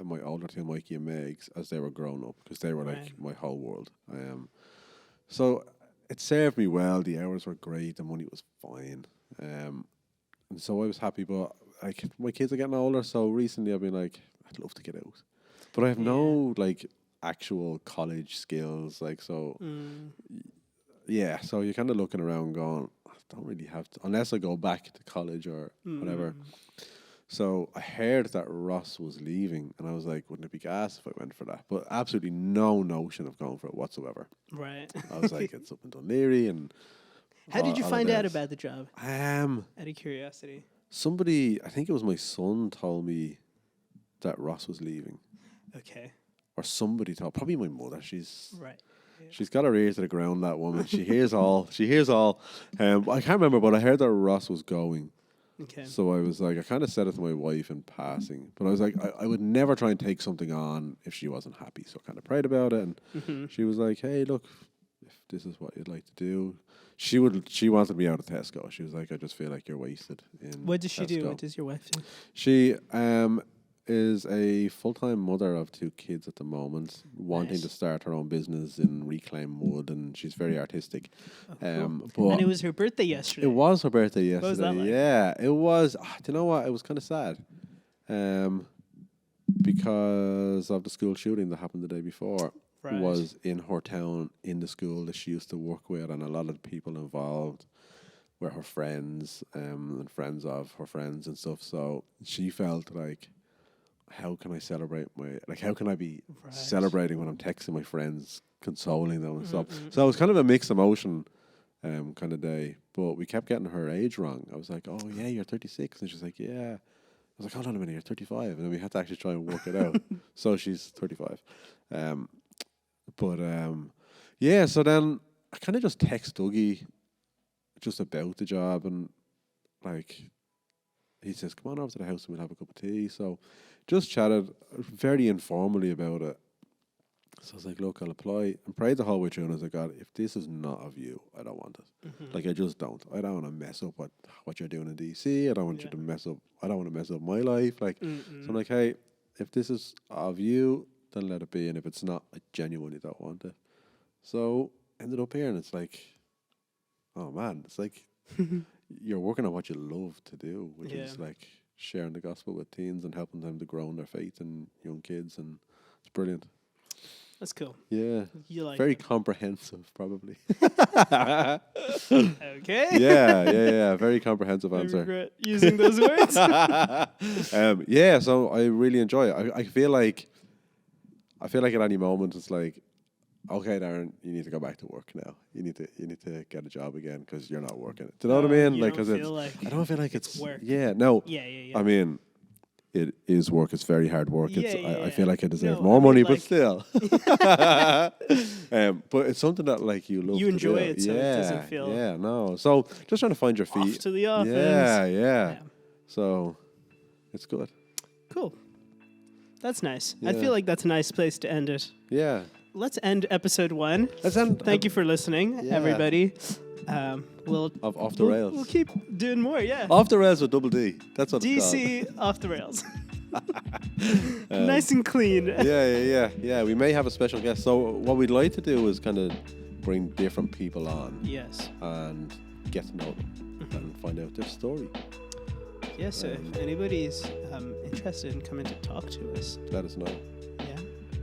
my older two, Mikey and Megs, as they were growing up, because they were like my whole world. So it served me well. The hours were great. The money was fine. And so I was happy. But like my kids are getting older, so recently I've been like, I'd love to get out, but I have no like actual college skills. Like so, So you're kind of looking around, going, I don't really have to, unless I go back to college or whatever. So I heard that Ross was leaving, and I was like, wouldn't it be gas if I went for that? But absolutely no notion of going for it whatsoever. Right. I was like, it's up in Dunleary. And how did you find out about the job? Out of curiosity. Somebody, I think it was my son, told me that Ross was leaving. Okay. Or somebody told, probably my mother. She's She's got her ear to the ground, that woman. She hears all. I can't remember, but I heard that Ross was going. Okay. So I was like, I kind of said it to my wife in passing, but I was like, I would never try and take something on if she wasn't happy. So I kind of prayed about it, and she was like, hey, look, if this is what you'd like to do. She wanted me out of Tesco. She was like, I just feel like you're wasted in What does she do? Tesco. What does your wife do? She is a full-time mother of 2 kids at the moment, wanting to start her own business in reclaimed wood, and she's very artistic. Cool. But and it was her birthday yesterday. It was her birthday yesterday. What was that like? Yeah, it was. Do you know what? It was kind of sad, because of the school shooting that happened the day before. Right. Was in her town, in the school that she used to work with, and a lot of the people involved were her friends and friends of her friends and stuff. So she felt like, how can I celebrate how can I be celebrating when I'm texting my friends, consoling them and stuff? So it was kind of a mixed emotion kind of day, but we kept getting her age wrong. I was like, oh yeah, you're 36. And she's like, yeah. I was like, hold on a minute, you're 35. And then we had to actually try and work it out. So she's 35. So then I kind of just text Dougie just about the job, and like he says, come on over to the house and we'll have a cup of tea. So just chatted very informally about it. So I was like, look, I'll apply, and prayed the whole way through, and I was like, God, if this is not of you, I don't want it. Like, I just don't. I don't want to mess up what you're doing in DC. I don't want you to mess up. I don't want to mess up my life. Like, so I'm like, hey, if this is of you, then let it be. And if it's not, I genuinely don't want it. So ended up here, and it's like, oh man, it's like you're working on what you love to do, which is like sharing the gospel with teens and helping them to grow in their faith and young kids, and it's brilliant. That's cool. Yeah. You like very comprehensive, probably. Okay. Yeah. Very comprehensive answer. I regret using those words. So I really enjoy it. I feel like at any moment it's like, okay, Darren, you need to go back to work now. You need to get a job again because you're not working. Do you know what I mean? I don't feel like it's work. Yeah, no. Yeah. I mean, it is work. It's very hard work. I feel like I deserve more money, but still. But it's something that like you love. You enjoy to do. it, so it doesn't feel. Yeah, no. So just trying to find your feet. Off to the offense. Yeah. So it's good. Cool. That's nice. Yeah. I feel like that's a nice place to end it. Yeah. Let's end episode 1. Thank you for listening, everybody. We'll off the rails. We'll keep doing more. Yeah. Off the rails with double D. That's what it's DC off the rails. Nice and clean. Yeah. We may have a special guest. So what we'd like to do is kind of bring different people on. Yes. And get to know them and find out their story. Yeah, so if anybody's interested in coming to talk to us, let us know. yeah.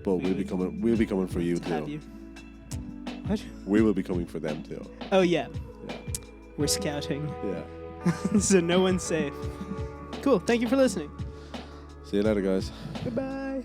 But we'll be coming for you Have too. you? What? We will be coming for them too. Oh, yeah. Yeah. We're scouting. Yeah. So no one's safe. Cool. Thank you for listening. See you later, guys. Goodbye.